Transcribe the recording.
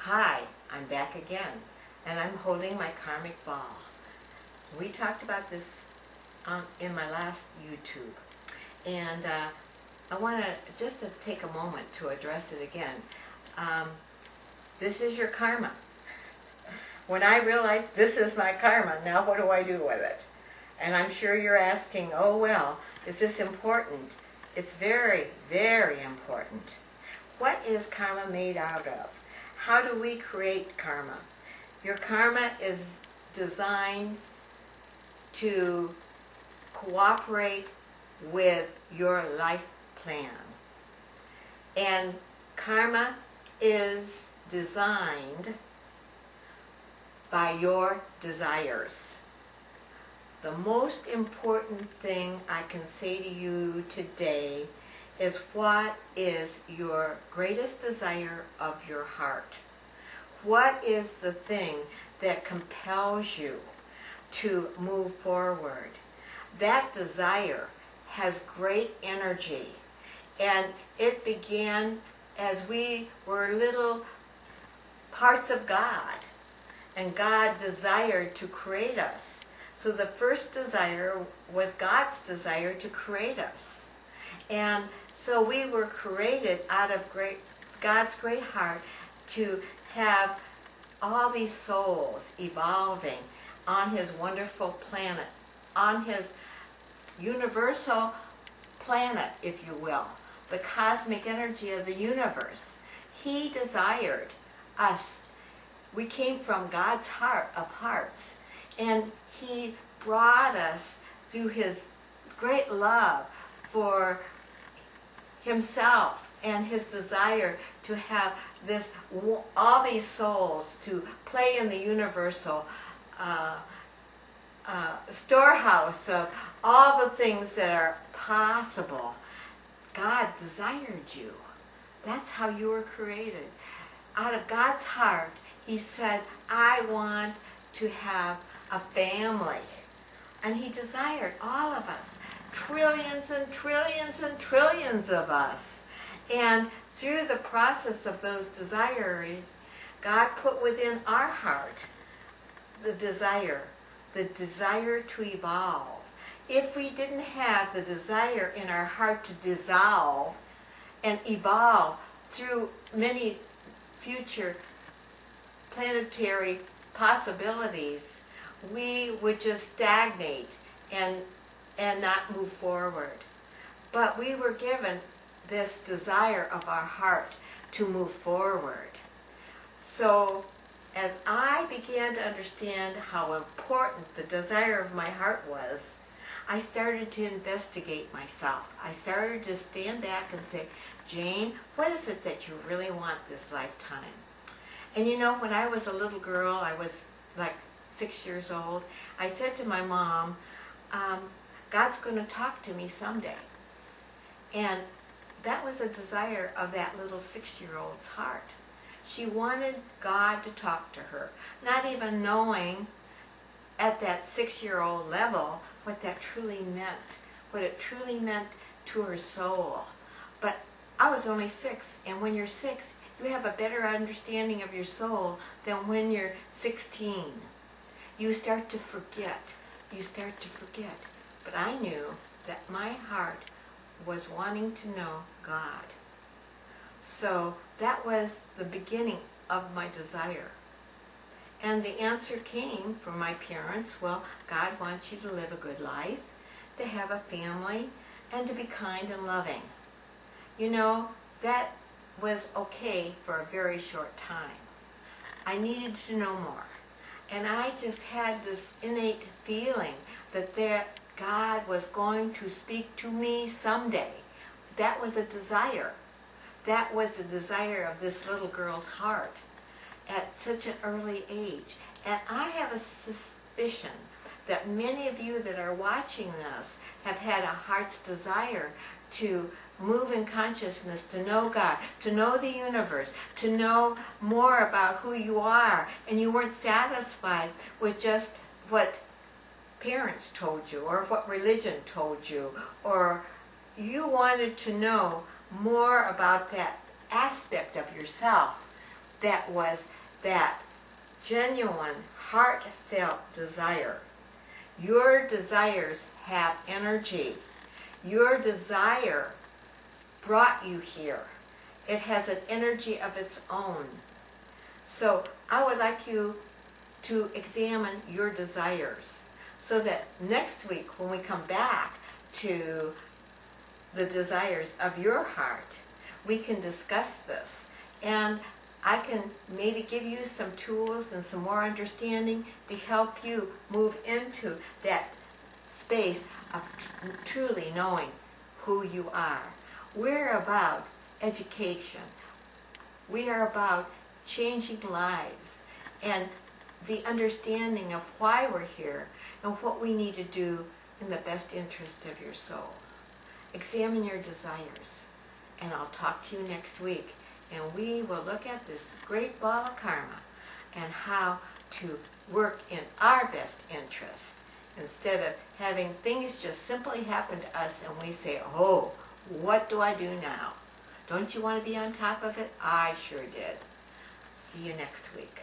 Hi, I'm back again, and I'm holding my karmic ball. We talked about this in my last YouTube, and I want to just take a moment to address it again. This is your karma. When I realized this is my karma, now what do I do with it? And I'm sure you're asking, oh well, is this important? It's very, very important. What is karma made out of? How do we create karma? Your karma is designed to cooperate with your life plan. And karma is designed by your desires. The most important thing I can say to you today is what is your greatest desire of your heart? What is the thing that compels you to move forward? That desire has great energy, and it began as we were little parts of God, and God desired to create us. So the first desire was God's desire to create us. And so we were created out of God's great heart to have all these souls evolving on His wonderful planet, on His universal planet, if you will, the cosmic energy of the universe. He desired us. We came from God's heart of hearts, and He brought us through His great love for Himself and His desire to have all these souls to play in the universal storehouse of all the things that are possible. God desired you. That's how you were created. Out of God's heart, He said, I want to have a family. And He desired all of us. Trillions and trillions and trillions of us. And through the process of those desires, God put within our heart the desire to evolve. If we didn't have the desire in our heart to dissolve and evolve through many future planetary possibilities, we would just stagnate and not move forward. But we were given this desire of our heart to move forward. So as I began to understand how important the desire of my heart was, I started to investigate myself. I started to stand back and say, Jane, what is it that you really want this lifetime? And you know, when I was a little girl, I was like 6 years old, I said to my mom, God's going to talk to me someday. And that was a desire of that little 6-year-old's heart. She wanted God to talk to her, not even knowing at that 6-year-old level what that truly meant, what it truly meant to her soul. But I was only 6, and when you're 6, you have a better understanding of your soul than when you're 16. You start to forget. You start to forget. But I knew that my heart was wanting to know God. So that was the beginning of my desire. And the answer came from my parents, well, God wants you to live a good life, to have a family, and to be kind and loving. You know, that was okay for a very short time. I needed to know more. And I just had this innate feeling that God was going to speak to me someday. That was a desire. That was the desire of this little girl's heart at such an early age. And I have a suspicion that many of you that are watching this have had a heart's desire to move in consciousness, to know God, to know the universe, to know more about who you are, and you weren't satisfied with just what parents told you or what religion told you, or you wanted to know more about that aspect of yourself that was that genuine, heartfelt desire. Your desires have energy. Your desire brought you here. It has an energy of its own. So I would like you to examine your desires so that next week when we come back to the desires of your heart, we can discuss this. And I can maybe give you some tools and some more understanding to help you move into that space of truly knowing who you are. We're about education. We are about changing lives and the understanding of why we're here and what we need to do in the best interest of your soul. Examine your desires, and I'll talk to you next week, and we will look at this great ball of karma and how to work in our best interest instead of having things just simply happen to us and we say, oh, what do I do now? Don't you want to be on top of it? I sure did. See you next week.